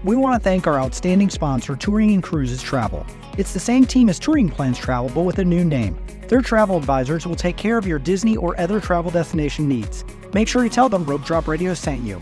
We want to thank our outstanding sponsor, Touring & Cruises Travel. It's the same team as Touring Plans Travel, but with a new name. Their travel advisors will take care of your Disney or other travel destination needs. Make sure you tell them Rope Drop Radio sent you.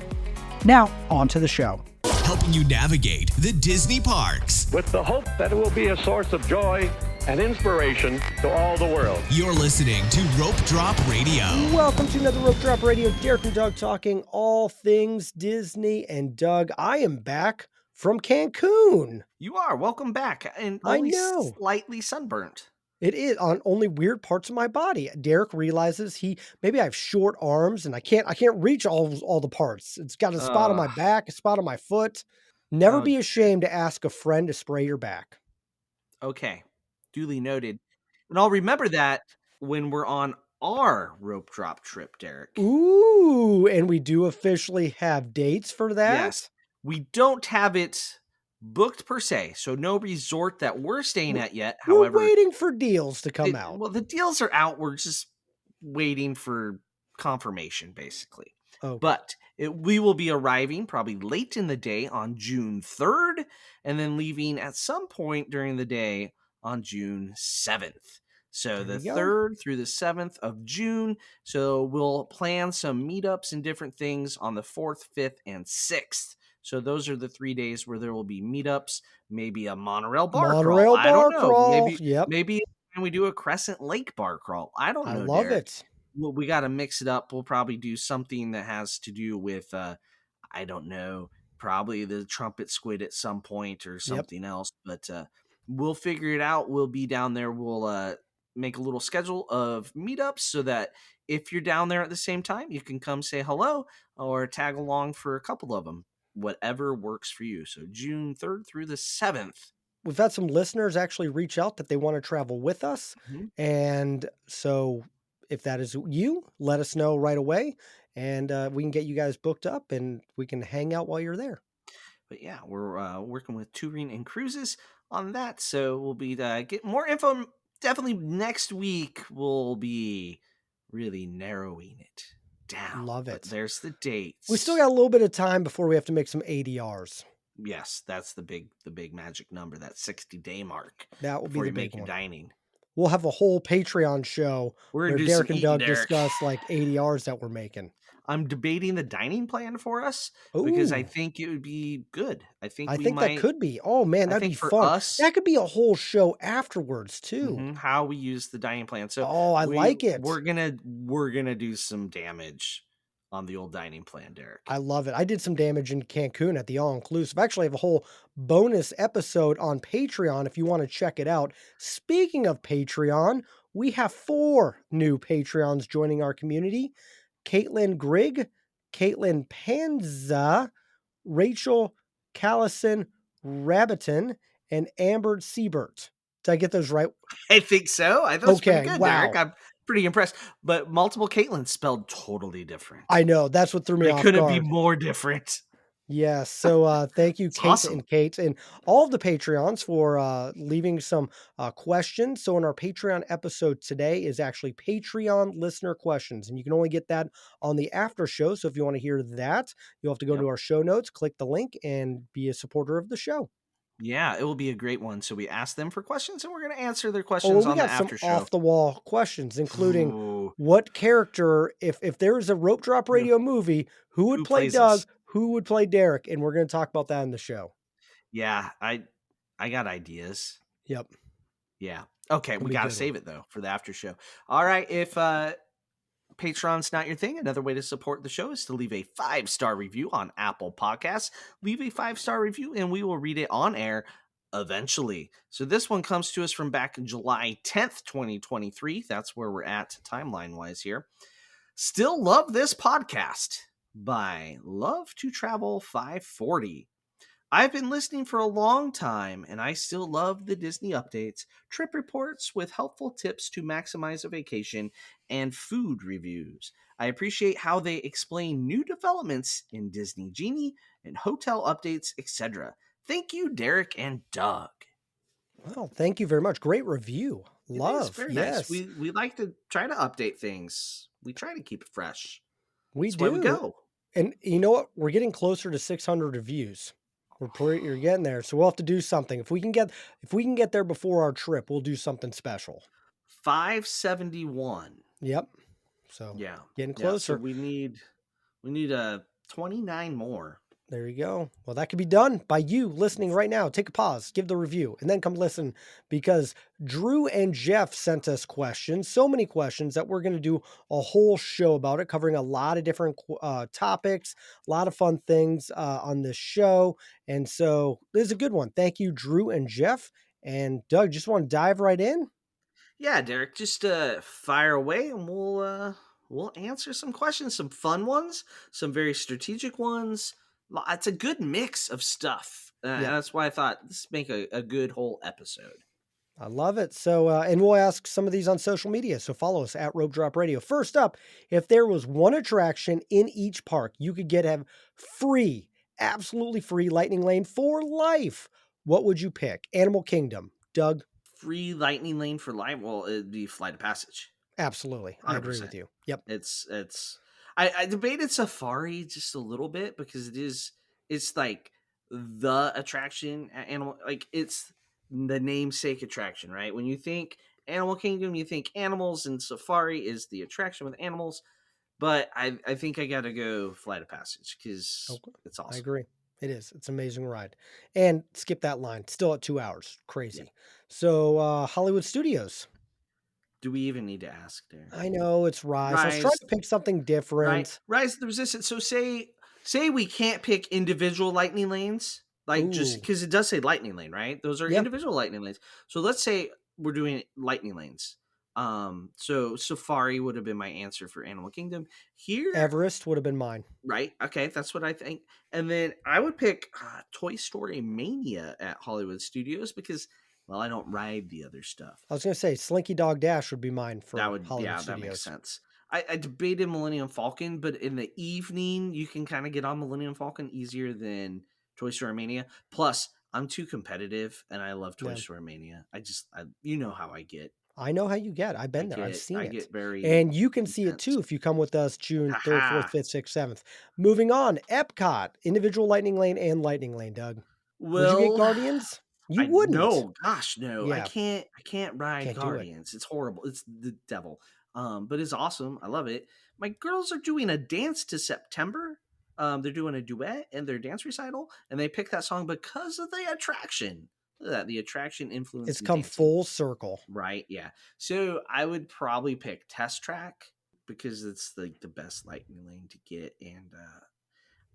Now, on to the show. Helping you navigate the Disney parks. With the hope that it will be a source of joy and inspiration to all the world. You're listening to Rope Drop Radio. Welcome to another Rope Drop Radio. Derek and Doug talking all things Disney. And Doug, I am back from Cancun. You are. Welcome back. And only slightly sunburnt. It is on only weird parts of my body. Derek realizes maybe I have short arms and I can't reach all the parts. It's got a spot on my back, a spot on my foot. Never be ashamed to ask a friend to spray your back. Okay. Duly noted. And I'll remember that when we're on our rope drop trip, Derek. Ooh, and we do officially have dates for that? Yes. We don't have it booked per se, so no resort that we're staying at yet. However, we're waiting for deals to come out. Well, the deals are out. We're just waiting for confirmation, basically. Okay. But we will be arriving probably late in the day on June 3rd, and then leaving at some point during the day on June 7th. So the 3rd through the 7th of June. So we'll plan some meetups and different things on the 4th, 5th, and 6th. So those are the 3 days where there will be meetups, maybe a monorail bar crawl. I don't know. Maybe we do a Crescent Lake bar crawl. I don't know. I love it. Well, we got to mix it up. We'll probably do something that has to do with, I don't know, probably the trumpet squid at some point or something else. But we'll figure it out. We'll be down there. We'll make a little schedule of meetups so that if you're down there at the same time, you can come say hello or tag along for a couple of them. Whatever works for you. So June 3rd through the 7th. We've had some listeners actually reach out that they want to travel with us. Mm-hmm. And so if that is you, let us know right away. And we can get you guys booked up and we can hang out while you're there. But yeah, we're working with Touring & Cruises on that. So we'll be get more info. Definitely next week we'll be really narrowing it down. Love it. But there's the dates. We still got a little bit of time before we have to make some ADRs. Yes, that's the big magic number, that 60-day mark. That will be the big one. Dining. We'll have a whole Patreon show where Derek and Doug discuss like ADRs that we're making. I'm debating the dining plan for us because I think it would be good. I think that could be. Oh man, that'd be fun. That could be a whole show afterwards too. Mm-hmm, how we use the dining plan. So I like it. We're gonna do some damage on the old dining plan, Derek. I love it. I did some damage in Cancun at the all-inclusive. I actually have a whole bonus episode on Patreon if you want to check it out. Speaking of Patreon, we have 4 new Patreons joining our community. Caitlin Grigg, Caitlin Panza, Rachel Callison Rabbiton, and Amber Siebert. Did I get those right? I think so. I thought it was pretty good, Derek. I'm pretty impressed. But multiple Caitlins spelled totally different. I know. That's what threw me off guard. It couldn't be more different. Yes. So thank you, Kate and Kate, and all of the Patreons for leaving some questions. So in our Patreon episode today is actually Patreon listener questions, and you can only get that on the after show. So if you want to hear that, you'll have to go to our show notes, click the link, and be a supporter of the show. Yeah, it will be a great one. So we asked them for questions, and we're going to answer their questions on the after show. Off the wall questions, including what character, if there is a Rope Drop Radio movie, who would play Doug? Who would play Derek? And we're going to talk about that in the show. Yeah, I got ideas. Yep. Yeah. Okay, we got to save it, though, for the after show. All right, if Patreon's not your thing, another way to support the show is to leave a 5-star review on Apple Podcasts. Leave a 5-star review, and we will read it on air eventually. So this one comes to us from back in July 10th, 2023. That's where we're at timeline-wise here. Still love this podcast. By Love to Travel 540. I've been listening for a long time, and I still love the Disney updates, trip reports with helpful tips to maximize a vacation, and food reviews. I appreciate how they explain new developments in Disney Genie and hotel updates, etc. Thank you, Derek and Doug. Well, thank you very much. Great review. Love. Very nice. We like to try to update things. We try to keep it fresh. That's why we go. And you know what? We're getting closer to 600 reviews. You're getting there. So we'll have to do something. If we can get there before our trip, we'll do something special. 571. Yep. So Yeah. getting Yeah. So closer. we need 29 more. There you go. Well, that could be done by you listening right now. Take a pause, give the review, and then come listen because Drew and Jeff sent us questions, so many questions that we're going to do a whole show about it, covering a lot of different topics, a lot of fun things on this show. And so this is a good one. Thank you, Drew and Jeff. And Doug, just want to dive right in. Yeah, Derek, just fire away and we'll answer some questions, some fun ones, some very strategic ones. It's a good mix of stuff. And Yep. that's why I thought this make a good whole episode. I love it. So, and we'll ask some of these on social media. So follow us at Rope Drop Radio. First up, if there was one attraction in each park you could have free, absolutely free Lightning Lane for life, what would you pick? Animal Kingdom. Doug? Free Lightning Lane for life. Well, it'd be Flight of Passage. Absolutely. I agree with you. Yep. I debated Safari just a little bit because it's like the attraction at Animal, like it's the namesake attraction, right? When you think Animal Kingdom, you think animals, and Safari is the attraction with animals. But I think I gotta go Flight of Passage because it's awesome. I agree. It is. It's an amazing ride. And skip that line. Still at 2 hours. Crazy. Yeah. So Hollywood Studios. Do we even need to ask there? I know it's Rise. I was trying to pick something different. Rise of the Resistance. So say we can't pick individual lightning lanes, like just because it does say lightning lane, right? Those are individual lightning lanes. So let's say we're doing lightning lanes. So Safari would have been my answer for Animal Kingdom. Here, Everest would have been mine. Right. Okay, that's what I think. And then I would pick Toy Story Mania at Hollywood Studios because, well, I don't ride the other stuff. I was going to say Slinky Dog Dash would be mine for Hollywood Studios. That makes sense. I debated Millennium Falcon, but in the evening, you can kind of get on Millennium Falcon easier than Toy Story Mania. Plus, I'm too competitive, and I love Toy Story Mania. You know how I get. I know how you get. I've been there. I've seen it. Get very and you can see it too if you come with us June 3rd, 4th, 5th, 6th, 7th. Moving on, Epcot, individual Lightning Lane and Lightning Lane, Doug. Well, would you get Guardians? You wouldn't. No, gosh, no. Yeah. I can't ride Guardians. It's horrible. It's the devil. But it's awesome. I love it. My girls are doing a dance to September. They're doing a duet in their dance recital, and they picked that song because of the attraction. That the attraction influence. It's come full circle, right? Yeah. So I would probably pick Test Track because it's like the best lightning lane to get,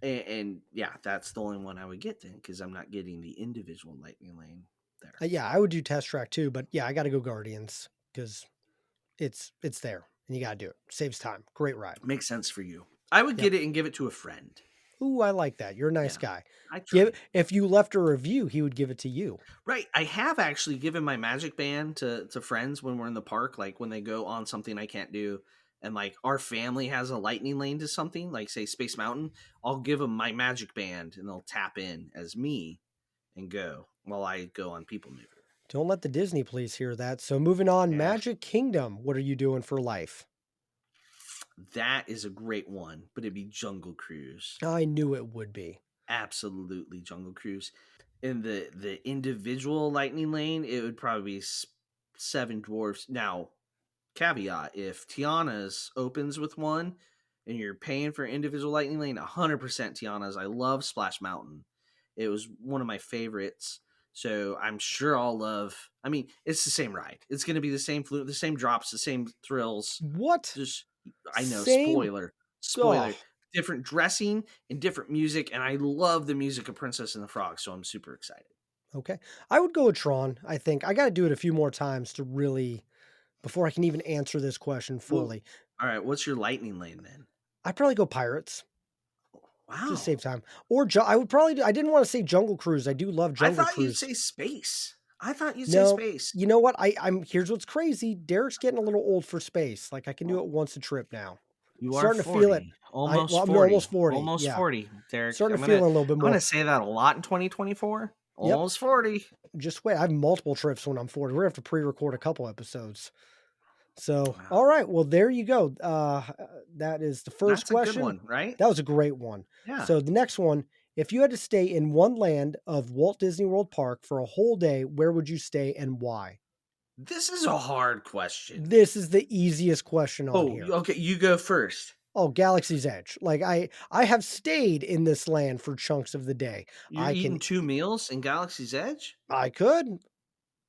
and yeah, that's the only one I would get then because I'm not getting the individual lightning lane there. Yeah, I would do Test Track too, but yeah, I got to go Guardians because it's there and you got to do it. Saves time. Great ride. Makes sense for you. I would get it and give it to a friend. Ooh, I like that. You're a nice guy. If you left a review, he would give it to you. Right. I have actually given my Magic Band to friends when we're in the park, like when they go on something I can't do. And like our family has a lightning lane to something, like say Space Mountain. I'll give them my Magic Band and they'll tap in as me and go while I go on People Mover. Don't let the Disney police hear that. So moving on, Magic Kingdom. What are you doing for life? That is a great one, but it'd be Jungle Cruise. I knew it would be. Absolutely Jungle Cruise. In the individual lightning lane, it would probably be Seven Dwarfs. Now, caveat, if Tiana's opens with one and you're paying for individual lightning lane, 100% Tiana's. I love Splash Mountain. It was one of my favorites. So I'm sure I'll love. I mean, it's the same ride. It's going to be the same fluke, the same drops, the same thrills. What? I know. Spoiler. Oh. Different dressing and different music, and I love the music of Princess and the Frog, so I'm super excited. Okay. I would go with Tron, I think. I got to do it a few more times to really, before I can even answer this question fully. All right, what's your lightning lane then? I'd probably go Pirates. Wow. Just save time. Or I would probably I didn't want to say Jungle Cruise. I do love Jungle Cruise. I thought you'd say Space. I thought you'd say Space. You know what? I'm here's what's crazy. Derek's getting a little old for Space. Like I can do it once a trip now. You are starting 40. To feel it. Almost 40. I'm almost 40. Almost 40, Derek. Starting to feel it a little bit more. I'm going to say that a lot in 2024. Almost 40. Just wait. I have multiple trips when I'm 40. We're going to have to pre-record a couple episodes. So, all right. Well, there you go. That is the first question. That's a good one, right? That was a great one. Yeah. So the next one If you had to stay in one land of Walt Disney World Park for a whole day, where would you stay and why? This is a hard question. This is the easiest question on Oh, here. okay, you go first. Oh, Galaxy's Edge. Like I have stayed in this land for chunks of the day. You're I eating can 2 meals in Galaxy's Edge? I could.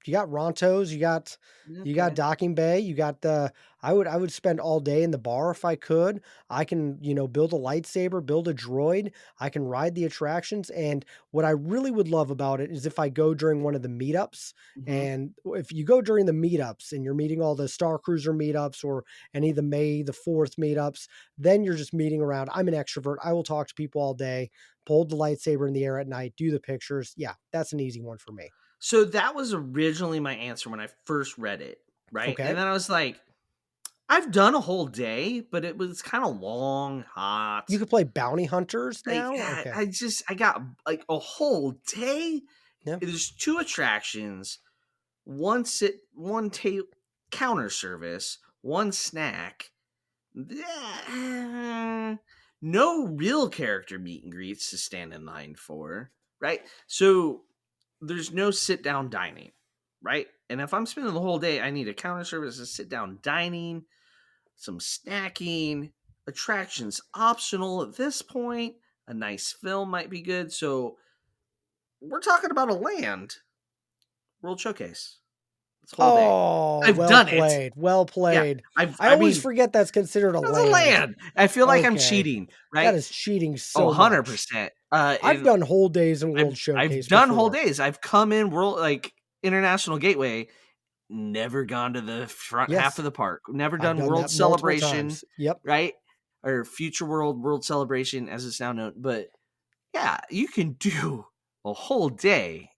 You got Rontos, you got Okay. Docking Bay, you got the I would spend all day in the bar if I could. I can, build a lightsaber, build a droid, I can ride the attractions, and what I really would love about it is if I go during one of the meetups, Mhm. and if you go during the meetups and you're meeting all the Star Cruiser meetups or any of the May the 4th meetups, then you're just meeting around. I'm an extrovert. I will talk to people all day, hold the lightsaber in the air at night, do the pictures. Yeah, that's an easy one for me. So that was originally my answer when I first read it, right? And Okay. then I was like, I've done a whole day, but it was kind of long, You hot. could play bounty hunters Like, now? Okay. I got like a whole day. Yeah. There's 2 attractions, one counter service, one snack. Yeah, no real character meet and greets to stand in line for, right? So there's no sit down dining, right? And if I'm spending the whole day, I need a counter service, a sit down dining, some snacking, attractions optional at this point. A nice film might be good. So we're talking about a land World Showcase. This whole day. Oh, I've well done it. played, well Yeah. played. I I always mean, forget that's considered a that's a land. land. I feel like I'm Okay. cheating, That right? is cheating Oh, so much. 100%. I've And done whole days in World I've Showcase done whole before. days. I've come in International Gateway, never gone to the front half Yes, of the park, never I've done done World that multiple Celebration, times. Yep. right? Or Future World Celebration as it's now known. But yeah, you can do a whole day.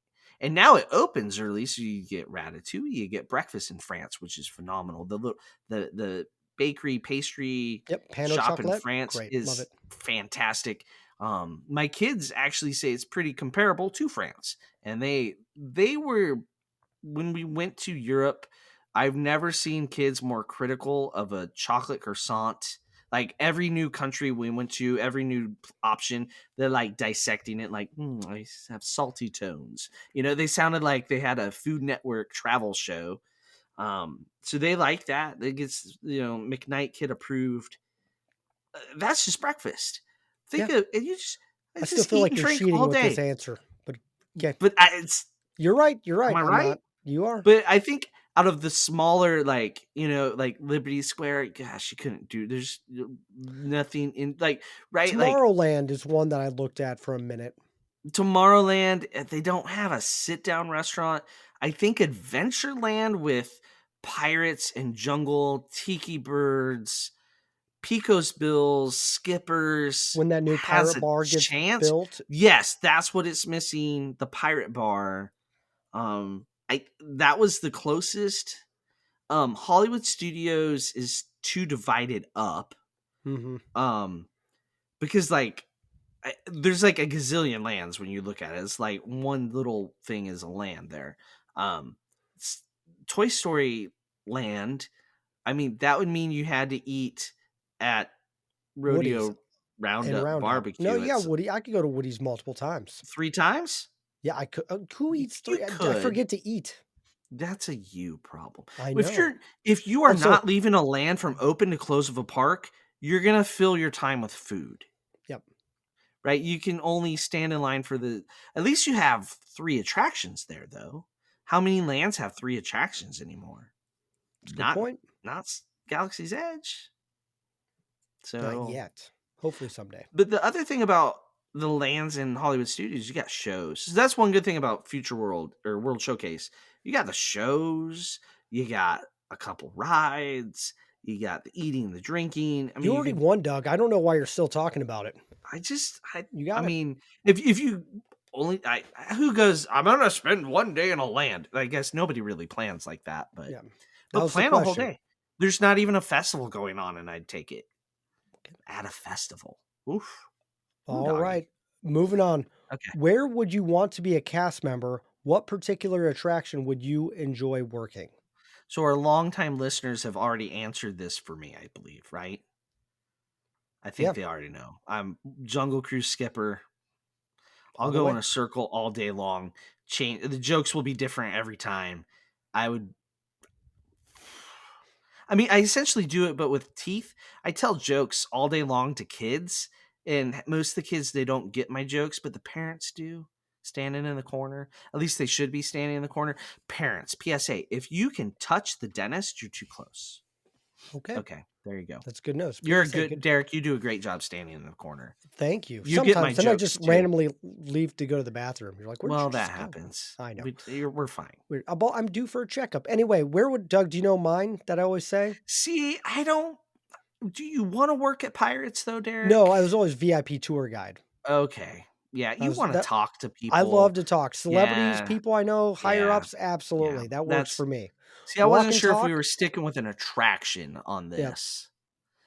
And now it opens early, so you get ratatouille, you get breakfast in France, which is phenomenal. The bakery pastry Yep. Pano shop in chocolate. France Great. Love is it. fantastic. My kids actually say it's pretty comparable to France, and they were when we went to Europe. I've never seen kids more critical of a chocolate croissant. Like every new country we went to, every new option, they're like dissecting it, like I have salty tones. They sounded like they had a Food Network travel show. So they like that. It gets McKnight Kid approved. That's just breakfast. Yeah. Think of and you just I it's still just feel eat like and you're drink cheating all with this day. answer, but okay. But it's You're right. You're am right. I I'm right? not. You are. But I think out of the smaller, like Liberty Square, gosh, you couldn't do. There's nothing in right, Tomorrowland is one that I looked at for a minute. Tomorrowland. They don't have a sit down restaurant. I think Adventureland with pirates and jungle, tiki birds, Picos Bills, Skippers When that new has pirate a bar gets chance. built. Yes, that's what it's missing. The pirate bar. I that was the closest. Hollywood Studios is too divided up. Mm-hmm. Um, because there's like a gazillion lands when you look at it. It's like one little thing is a land there. Um, Toy Story Land. I mean, that would mean you had to eat at Woody's Rodeo and Roundup Roundup. No, Barbecue. yeah, It's Woody. I could go to Woody's multiple times. 3 times. Yeah, I could. Who eats You three? I could. forget to eat. That's a you problem. I If know. you are Oh, so not leaving a land from open to close of a park, you're gonna fill your time with food, yep, right? You can only stand in line for at least you have 3 attractions there, though. How many lands have 3 attractions anymore? it's a good Not point. Galaxy's Edge. Not So, yet. Hopefully someday. but the other thing about the lands in Hollywood Studios, you got shows. So that's one good thing about Future World or World Showcase. You got the shows, you got a couple rides, you got the eating, the drinking. I You mean, you already could. won, Doug. I don't know why you're still talking about it. You I got it. mean, if you only, who goes? I'm gonna spend one day in a land. I guess nobody really plans like that, but Yeah, that was the plan a whole question. day. There's not even a festival going on, and I'd take it at a festival. Oof. Ooh, All doggy. right, moving on. Okay. Where would you want to be a cast member? What particular attraction would you enjoy working? So our longtime listeners have already answered this for me, I believe, right? I think Yeah, they already know. I'm Jungle Cruise skipper. I'll the go way. in a circle all day long. Change the jokes will be different every time. I would I mean, I essentially do it, but with teeth. I tell jokes all day long to kids, and most of the kids they don't get my jokes, but the parents do. Standing in the corner, at least they should be standing in the corner. Parents, PSA: if you can touch the dentist, you're too close. Okay. Okay, there you go. That's good news. You're a PSA, good good. Derek. You do a great job standing in the corner. Thank you. You get my Sometimes, then I jokes just too. randomly leave to go to the bathroom. You're like, where did you Well, that just go? happens. I know. We're fine. Weird. I'm due for a checkup. Anyway, where would Doug? Do you know mine that I always say? See, I don't. Do you want to work at Pirates though, No, Derek? I was always VIP tour guide. Okay. Yeah, I you was want to that. talk to I love people. to talk. Celebrities, Yeah, people I know, higher yeah, ups, yeah. absolutely. That works That's for me. See, I Walk wasn't and sure if we talk. were sticking with an attraction on Yeah. this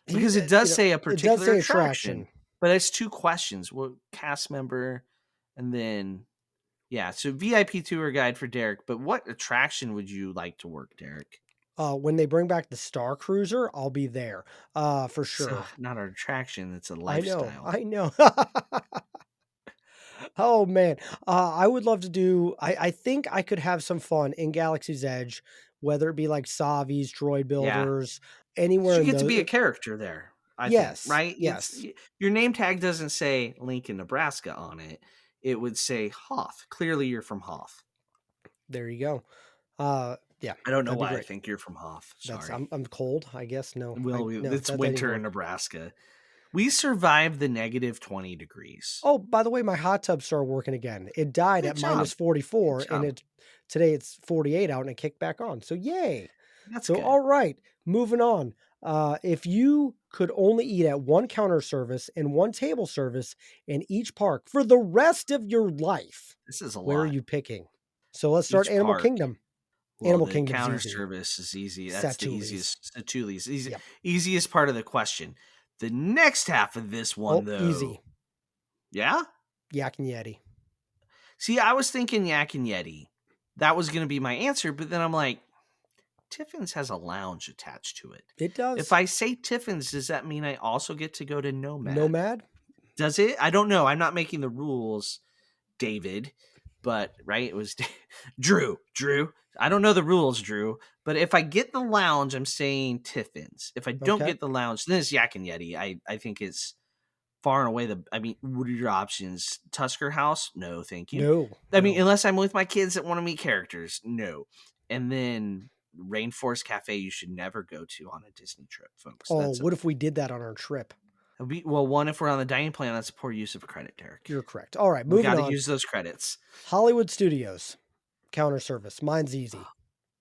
because it does say a It does particular say attraction, attraction. but it's two questions. What cast member, and then yeah, so VIP tour guide for Derek. But what attraction would you like to work, Derek? When they bring back the Star Cruiser, I'll be there. For So sure. not an attraction; it's a I know. lifestyle. I know. Oh man, I would love to do. I think I could have some fun in Galaxy's Edge, whether it be like Savi's, Droid Yeah, Builders, 'cause anywhere you in get to those. be a character there, I think, Yes, right? yes. Your name tag doesn't say Lincoln, Nebraska on it. It would say Hoth. Clearly, you're from Hoth. There you go. Yeah, I don't know that'd be why I great. think you're from Hoth. That's Sorry. I'm cold. I guess no. Well, No it's that didn't even winter in work. Nebraska. We survived the negative 20 degrees. Oh, by the way, my hot tub started working again. It died Good at job. minus Good 44, and job. today it's 48 out, and it kicked back on. So yay! That's So good. all right, moving on. If you could only eat at one counter service and one table service in each park for the rest of your life, This is a where are lot. you picking? So let's start Each Animal park. Kingdom. Well, Animal the Kingdom's counter easy. service is easy. That's the Satu'lis. easiest. Satu'lis. Yep. Easiest part of the question. The next half of this one, Oh, though. easy. Yeah? Yak and Yeti. See, I was thinking Yak and Yeti. That was going to be my answer, but then I'm like, Tiffin's has a lounge attached to it. It does. If I say Tiffin's, does that mean I also get to go to Nomad? Nomad? Does it? I don't know. I'm not making the rules, David. But right, it was Drew. I don't know the rules, Drew. But if I get the lounge, I'm saying Tiffin's. If I don't Okay. get the lounge, then it's Yak and Yeti. I think it's far and away I mean, what are your options? Tusker House? No, thank you. No. I mean, unless I'm with my kids that want to meet characters, no. And then Rainforest Cafe, you should never go to on a Disney trip, folks. Oh, what if we did that on our trip? Well, one, if we're on the dining plan, that's a poor use of credit, Derek. You're correct. All right, We moving got to on. use those credits. Hollywood Studios counter service. Mine's easy.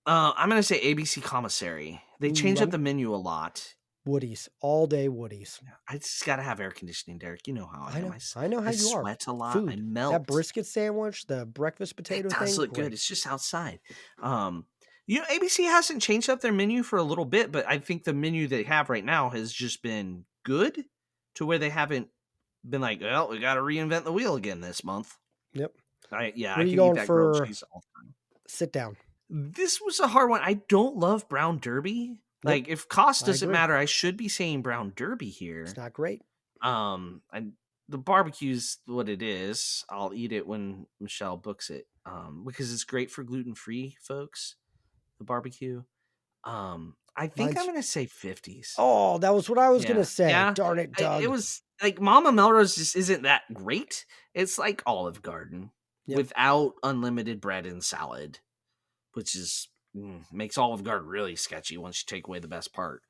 I'm gonna say ABC Commissary. They change Ooh, up the menu a lot. Woodies, all day Woodies. I just gotta have air conditioning, Derek. You know how I am. I know how you are. Sweat a lot. Food. I melt. That brisket sandwich, the breakfast potato It thing. does look great. good. It's just outside. ABC hasn't changed up their menu for a little bit, but I think the menu they have right now has just been good to where they haven't been like, well, we got to reinvent the wheel again this month. Yep. I What are can you eat going that grilled for? cheese all the time. Sit down. This was a hard one. I don't love brown derby. Like, if cost doesn't agree. matter, I should be saying brown derby here. It's not great. And the barbecue's what it is. I'll eat it when Michelle books it. Because it's great for gluten-free folks. The barbecue. I think I'm gonna say 50s. Oh, that was what I was gonna say. Yeah. Darn it, Doug. It was like Mama Melrose just isn't that great. It's like Olive Garden without unlimited bread and salad, which is makes Olive Garden really sketchy once you take away the best part,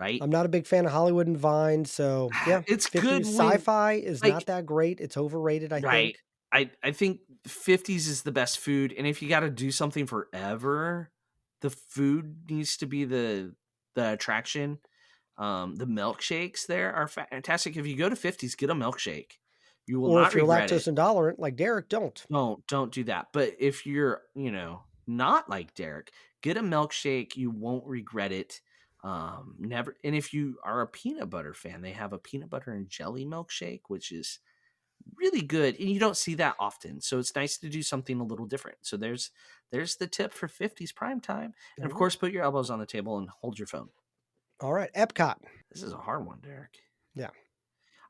right? I'm not a big fan of Hollywood and Vine, so yeah, It's 50s good. Sci-fi is like, not that great. It's overrated, I think. I think 50s is the best food, and if you got to do something forever, the food needs to be the attraction. The milkshakes there are fantastic. If you go to 50s, get a milkshake. You will Or not if you're regret lactose it. intolerant, like Derek, don't. Don't do that. But if you're, not like Derek, get a milkshake. You won't regret it. Never. And if you are a peanut butter fan, they have a peanut butter and jelly milkshake, which is really good, and you don't see that often. So it's nice to do something a little different. So there's the tip for 50s prime time. And of course, put your elbows on the table and hold your phone. All right, Epcot. This is a hard one, Derek. Yeah.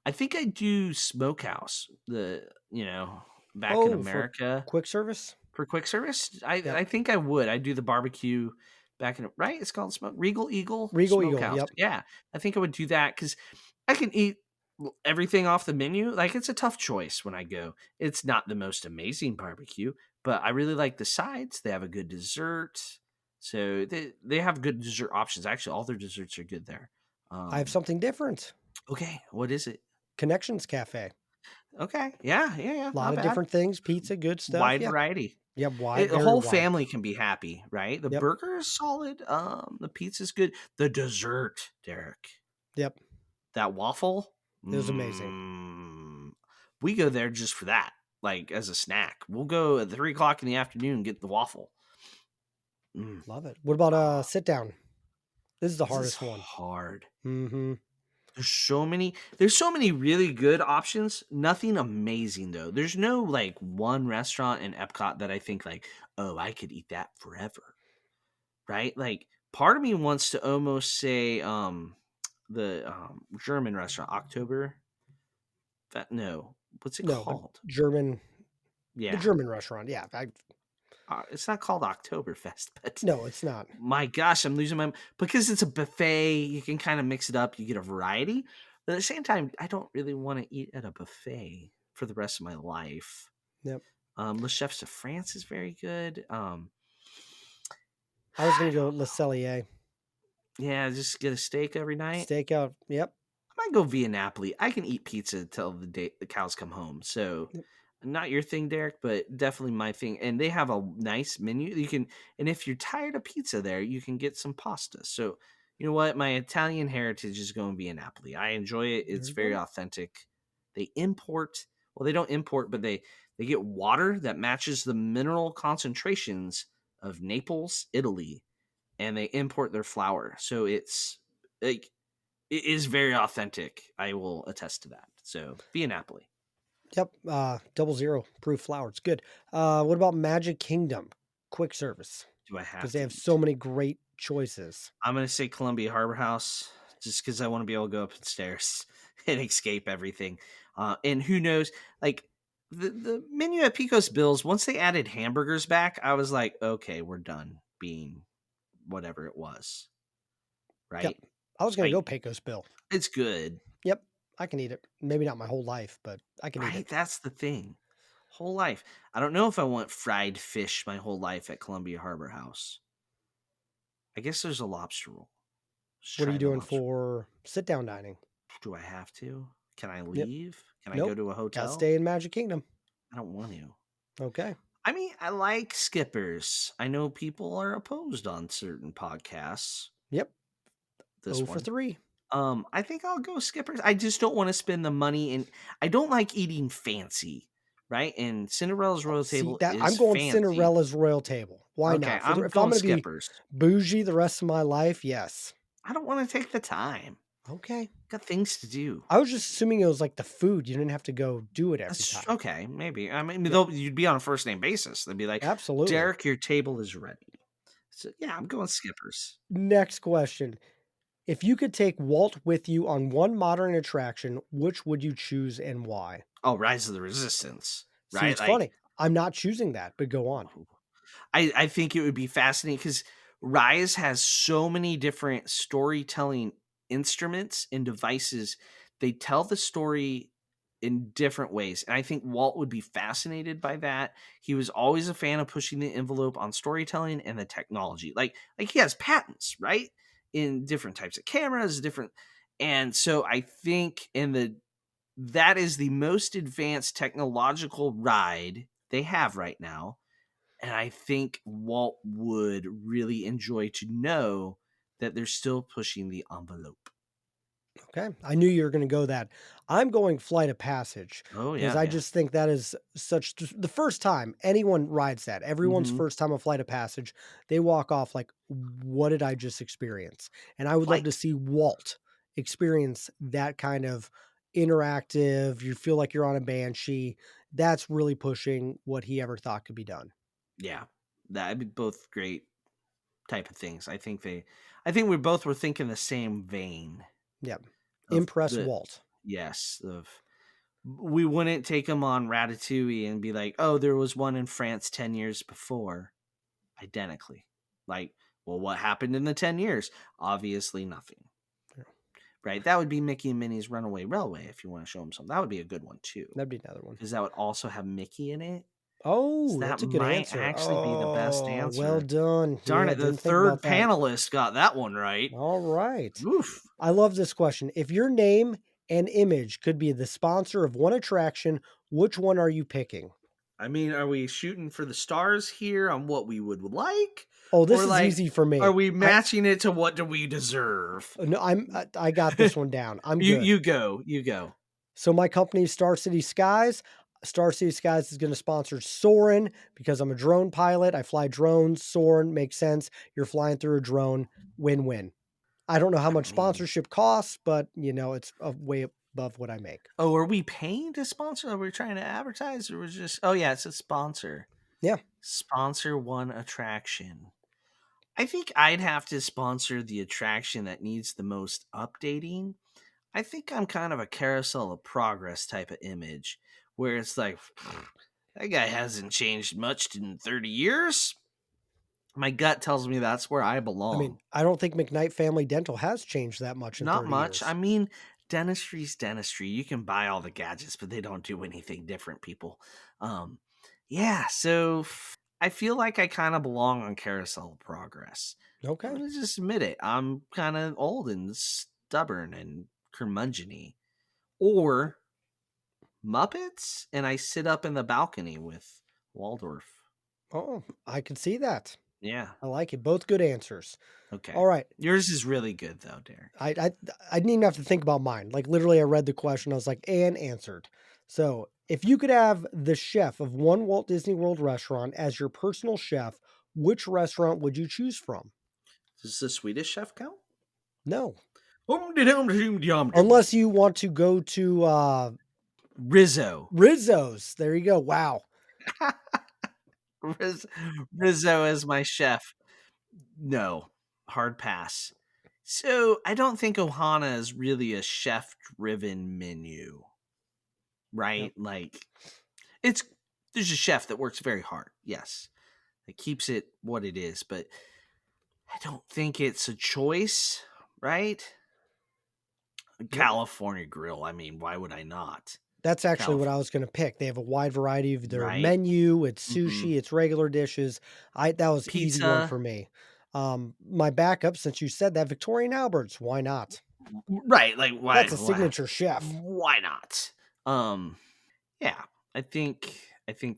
I think I do Smokehouse. back in Oh, for America quick service? for quick service. Yep. I think I would. I'd do the barbecue back in right. It's called Regal Eagle Regal Eagle. Smokehouse. Yep. Yeah, I think I would do that because I can eat everything off the menu. Like it's a tough choice when I go. It's not the most amazing barbecue, but I really like the sides. They have a good dessert, so they have good dessert options. Actually, all their desserts are good there. I have something different. Okay, what is it? Connections Cafe. Okay, yeah, A lot not of bad. different things, pizza, good stuff. Wide Yeah. variety. Yep. Wide, The very whole wide. family can be happy, right? The Yep. burger is solid. The pizza's good. The dessert, Derek, Yep. that waffle, It was amazing. we go there just for that, like as a snack. We'll go at 3 o'clock in the afternoon and get the waffle. Love it. What about sit down? This is the This is hardest one. hard. Mm-hmm. There's so many really good options. Nothing amazing though. There's no like one restaurant in Epcot that I think like, oh, I could eat that forever. Right? Like part of me wants to almost say the German restaurant October. No, what's it No, the called? German, the Yeah, German restaurant. Yeah. it's not called Oktoberfest, but No, it's not. my gosh, I'm losing my because it's a buffet. You can kind of mix it up. You get a variety, but at the same time, I don't really want to eat at a buffet for the rest of my life. Yep. Le Chefs de France is very good. I was gonna I go don't Le know. Cellier. Yeah, just get a steak every night. Steakout. Yep. I might go via Napoli. I can eat pizza till the day the cows come home. So, Yep. not your thing, Derek, but definitely my thing. And they have a nice menu. You can, and if you're tired of pizza there, you can get some pasta. So, you know what? My Italian heritage is going via Napoli. I enjoy it. There It's you very go. authentic. They import. Well, they don't import, but they get water that matches the mineral concentrations of Naples, Italy, and they import their flour. So it's like it is very authentic. I will attest to that. So via Napoli. Yep. 00 proof flour. It's good. What about Magic Kingdom? Quick service. Do I Because have they to have so eat? many great choices. I'm gonna say Columbia Harbor House, just because I want to be able to go upstairs and escape everything. And who knows, like the menu at Pecos Bills, once they added hamburgers back, I was like, okay, we're done being whatever it was. Yep. Right? I was gonna Like go Pecos Bill. it's good. Yep. I can eat it. Maybe not my whole life, but I can eat Right? it. That's the thing. Whole life. I don't know if I want fried fish my whole life at Columbia Harbor House. I guess there's a lobster roll. Let's What are you try the doing lobster. for sit down dining? Do I have to? Can I Yep. leave? Can I go Nope. to a Gotta hotel? stay in Magic Kingdom. I don't want to. Okay. I mean, I like skippers. I know people are opposed on certain podcasts. Yep. This 0 for one. 3. I think I'll go skippers. I just don't want to spend the money, and I don't like eating fancy, right? And Cinderella's Royal See Table that I'm is going fancy. Cinderella's Royal Table. Why Okay, not? I'm If I'm going gonna be skippers. bougie the rest of my life, yes. I don't want to take the time. Okay. Got things to do. I was just assuming it was like the food. You didn't have to go do it every That's time. okay. Maybe. I mean, Yep. you'd be on a first name basis. They'd be like, Absolutely. Derek, your table is ready. So yeah, I'm going skippers. Next question. If you could take Walt with you on one modern attraction, which would you choose and why? Oh, Rise of the Resistance, See, right? it's Like, funny. I'm not choosing that, but go on. I think it would be fascinating because Rise has so many different storytelling instruments and devices. They tell the story in different ways. And I think Walt would be fascinated by that. He was always a fan of pushing the envelope on storytelling and the technology. Like he has patents, right? In different types of cameras, different and so I think that is the most advanced technological ride they have right now. And I think Walt would really enjoy to know that they're still pushing the envelope. Okay. I knew you were going to go that. I'm going Flight of Passage Oh because yeah, I yeah. just think that is the first time anyone rides that, everyone's Mm-hmm. first time on Flight of Passage, they walk off like, what did I just experience? And I would love to Flight. see Walt experience that kind of interactive, you feel like you're on a Banshee. That's really pushing what he ever thought could be done. Yeah, that'd be both great type of things. I think we both were thinking the same vein Yep. of Impress the Walt. yes of we wouldn't take them on Ratatouille and be like, oh, there was one in France 10 years before, identically. Like, well, what happened in the 10 years? Obviously nothing. Right? That would be Mickey and Minnie's Runaway Railway if you want to show them something. That would be a good one, too. That'd be another one. Because that would also have Mickey in it. Oh, So that that's a good might answer. actually be the best answer. Well done. Darn Yeah, it, the didn't think third about that. panelist got that one right. All right. Oof. I love this question. If your name and image could be the sponsor of one attraction, which one are you picking? I mean, are we shooting for the stars here on what we would like? Oh, this Or, is like, easy for me. Are we matching it to what do we deserve? No, I got this one down. I'm good. You go. So my company is Star City Skies. Star City Skies is going to sponsor Soarin' because I'm a drone pilot. I fly drones. Soarin' makes sense. You're flying through a drone. Win-win. I don't know how much sponsorship costs, but it's way above what I make. Oh, are we paying to sponsor? Are we trying to advertise, or was just? Oh yeah, it's a sponsor. Yeah, sponsor one attraction. I think I'd have to sponsor the attraction that needs the most updating. I think I'm kind of a Carousel of Progress type of image, where it's like, that guy hasn't changed much in 30 years. My gut tells me that's where I belong. I mean, I don't think McKnight Family Dental has changed that much in 30 Not much. years. I mean, dentistry's dentistry. You can buy all the gadgets, but they don't do anything different, people. Yeah, so I feel like I kind of belong on Carousel of Progress. Okay. I'm gonna just admit it. I'm kind of old and stubborn and curmudgeon-y. Or Muppets, and I sit up in the balcony with Waldorf. Oh, I can see that. Yeah. I like it. Both good answers. Okay. All right. Yours is really good though, Derek. I didn't even have to think about mine. Like literally I read the question. I was like, and answered. So if you could have the chef of one Walt Disney World restaurant as your personal chef, which restaurant would you choose from? Does the Swedish chef count? No. Unless you want to go to Rizzo. Rizzo's. There you go. Wow. Rizzo is my chef. No, hard pass. So I don't think Ohana is really a chef-driven menu, right? Yep. Like, there's a chef that works very hard. Yes, it keeps it what it is, but I don't think it's a choice, right? California Grill. I mean, why would I not? That's actually what I was going to pick. They have a wide variety of their menu. It's sushi, it's regular dishes. That was an easy one for me. My backup, since you said that, Victorian Albert's. Why not? Right, like why? That's a signature chef. Why not? Yeah, I think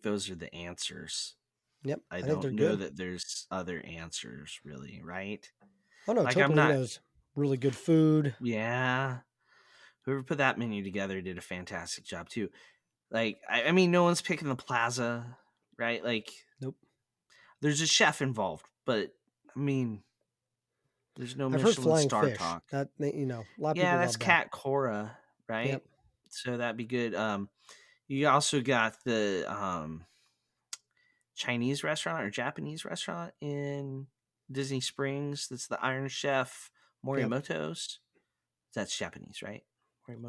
those are the answers. Yep, I think don't know that there's other answers, really, right? Oh no, like Topolino's really good food. Yeah. Whoever put that menu together did a fantastic job too. Like, I mean, no one's picking the Plaza, right? Like, nope. There's a chef involved, but I mean, there's no I've Michelin heard star fish. talk. That a lot of people that's love that. Cat Cora, right? Yep. So that'd be good. You also got the Chinese restaurant or Japanese restaurant in Disney Springs. That's the Iron Chef Morimoto's. That's Japanese, right?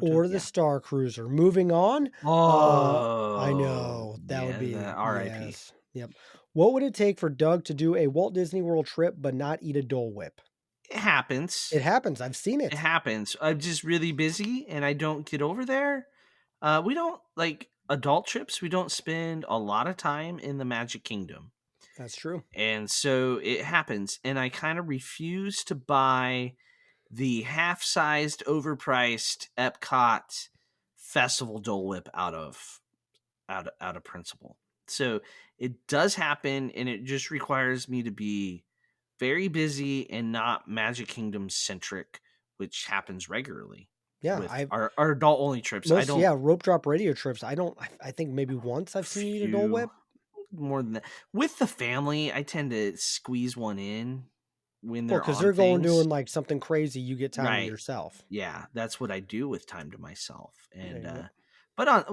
Or the Star Cruiser. Moving on. I know that would be R.I.P. Yes. Yep. What would it take for Doug to do a Walt Disney World trip but not eat a Dole Whip? It happens. It happens. I've seen it. It happens. I'm just really busy and I don't get over there. We don't like adult trips. We don't spend a lot of time in the Magic Kingdom. That's true. And so it happens. And I kind of refuse to buy the half-sized, overpriced Epcot Festival Dole Whip out of principle. So it does happen, and it just requires me to be very busy and not Magic Kingdom centric, which happens regularly. Yeah, with our adult only trips. Rope Drop Radio trips. I think maybe once I've seen you eat a Dole Whip. More than that, with the family, I tend to squeeze one in. When they're because they're going doing like something crazy, you get time to yourself. Yeah, that's what I do with time to myself. And but on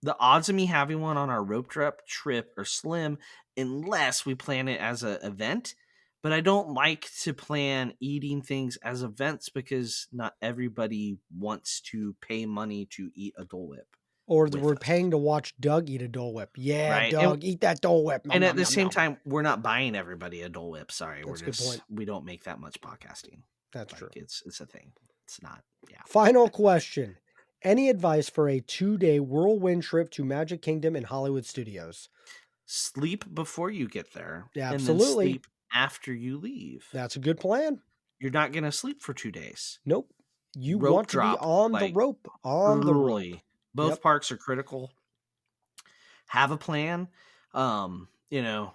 the odds of me having one on our rope drop trip are slim unless we plan it as an event. but I don't like to plan eating things as events because not everybody wants to pay money to eat a Dole Whip Or with we're us, paying to watch Doug eat a Dole Whip. Yeah, right? Doug, eat that Dole Whip. Nom, And at nom, the nom, same nom. time, we're not buying everybody a Dole Whip. Sorry, That's a good point. we don't make that much podcasting. That's true. It's a thing. It's not. Yeah. Final question. Any advice for a 2-day whirlwind trip to Magic Kingdom and Hollywood Studios? Sleep before you get there, Yeah, and then absolutely. sleep after you leave. That's a good plan. You're not gonna sleep for 2 days. Nope. You Rope want to be drop on the like rope. On the rope. early. Both Yep. parks are critical. Have a plan. You know,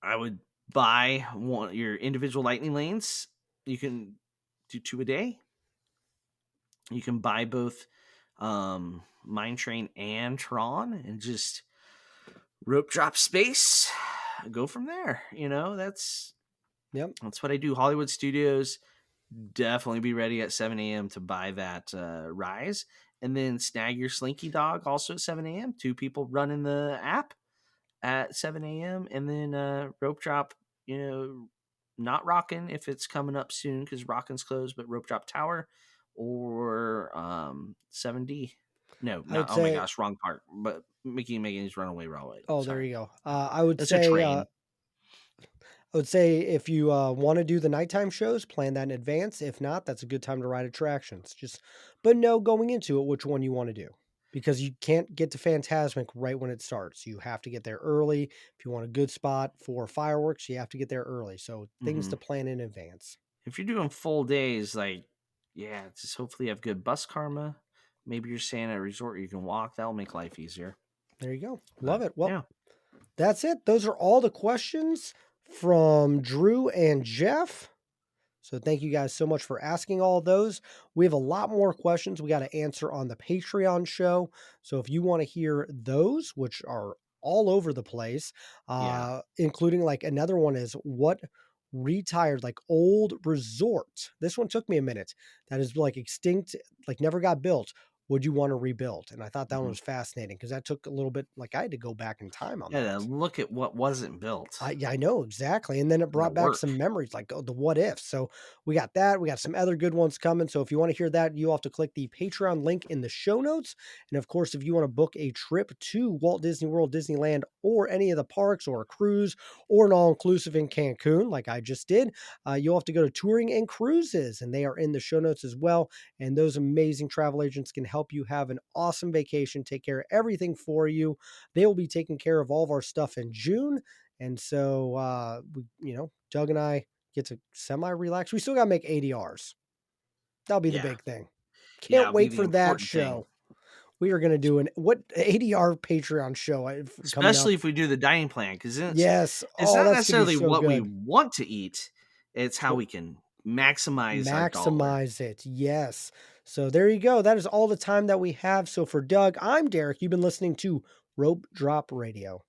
I would buy one your individual lightning lanes. You can do 2 a day. You can buy both Mine Train and Tron and just rope drop space. Go from there. That's Yep. what I do. Hollywood Studios, definitely be ready at 7 a.m. to buy that Rise. And then snag your Slinky Dog also at 7 a.m. 2 people running the app at 7 a.m. And then rope drop, not Rockin' if it's coming up soon because Rockin's closed, but rope drop Tower or 7D. No, I would not. Oh my say, gosh, wrong part. But Mickey and Megan's Runaway Railway. oh, there Sorry, you go. I would that's a say, train. if you want to do the nighttime shows, plan that in advance. If not, that's a good time to ride attractions. But know going into it which one you want to do, because you can't get to Fantasmic right when it starts. You have to get there early. If you want a good spot for fireworks, you have to get there early. So things Mhm. to plan in advance. If you're doing full days, just hopefully you have good bus karma. Maybe you're staying at a resort you can walk. That'll make life easier. There you go. But Love it. Well, yeah, that's it. Those are all the questions from Drew and Jeff. So thank you guys so much for asking all of those. We have a lot more questions we got to answer on the Patreon show. So if you want to hear those, which are all over the place, yeah. including like another one is what retired like old resort. This one took me a minute. That is like extinct, like never got built. Would you want to rebuild? And I thought that one Mhm. was fascinating because that took a little bit. Like I had to go back in time on Yeah, that. to look at what wasn't built Yeah, I know exactly. And then it and the brought back work. some memories, like the what ifs. So we got that. We got some other good ones coming. So if you want to hear that, you have to click the Patreon link in the show notes. And of course, if you want to book a trip to Walt Disney World, Disneyland, or any of the parks, or a cruise, or an all inclusive in Cancun, like I just did, you'll have to go to Touring and Cruises, and they are in the show notes as well. And those amazing travel agents can help you have an awesome vacation, take care of everything for you. They will be taking care of all of our stuff in June. And so, Doug and I get to semi relax. We still got to make ADRs. That'll be the Yeah, big thing. yeah, Can't it'll be wait the for that important thing. show. We are going to do an what ADR Patreon show coming up. Especially if we do the dining plan, because Yes. it's Oh, not that's going to be necessarily so what we good. want to eat; it's how So we can maximize our dollar. maximize it. Yes. So there you go. That is all the time that we have. So for Doug, I'm Derek. You've been listening to Rope Drop Radio.